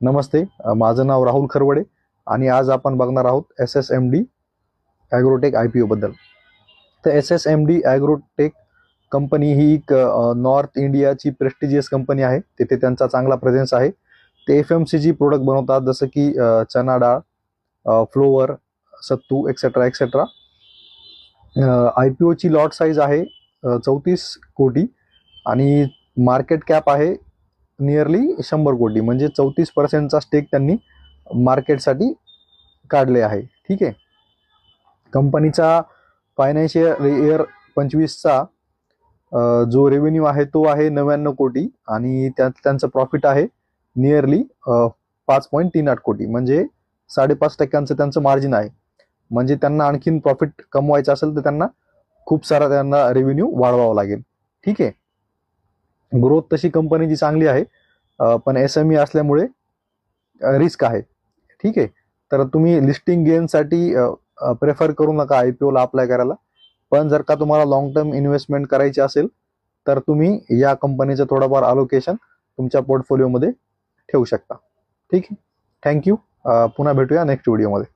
नमस्ते. माझं नाव राहुल खरवडे आणि आज आपण बघणार आहोत SSMD ॲग्रोटेक IPO बद्दल. तर SSMD ॲग्रोटेक कंपनी ही एक नॉर्थ इंडियाची प्रेस्टिजियस कंपनी आहे. तिथे त्यांचा चांगला प्रेझेन्स आहे. ते FMCG प्रोडक्ट बनवतात, जसं की चना डाळ, फ्लोअर, सत्तू एक्सेट्रा एक्सेट्रा. IPO ची लॉट साईज आहे 34 कोटी आणि मार्केट कॅप आहे नियरली 100 कोटी. म्हणजे 34% स्टेक त्यांनी मार्केटसाठी काढले आहे. ठीक आहे. कंपनीचा फायनान्शियल इयर 25चा जो रेव्हेन्यू आहे तो आहे 99 कोटी आणि त्यात त्यांचं प्रॉफिट आहे नियरली 5.38 कोटी. म्हणजे 5.5% त्यांचं मार्जिन आहे. म्हणजे त्यांना आणखीन प्रॉफिट कमवायचं असेल तर त्यांना खूप सारा त्यांना रेव्हेन्यू वाढवावा लागेल. ठीक आहे. ग्रोथ तशी कंपनीची चांगली आहे, पण SME असल्यामुळे रिस्क आहे. ठीक आहे. तर तुम्ही लिस्टिंग गेनसाठी प्रेफर करू नका IPO ला अप्लाय करायला. पण जर का तुम्हाला लॉंग टर्म इन्व्हेस्टमेंट करायची असेल तर तुम्ही या कंपनीचं थोडंफार अलोकेशन तुमच्या पोर्टफोलिओमध्ये ठेवू शकता. ठीक आहे. थँक्यू. पुन्हा भेटूया नेक्स्ट व्हिडिओमध्ये.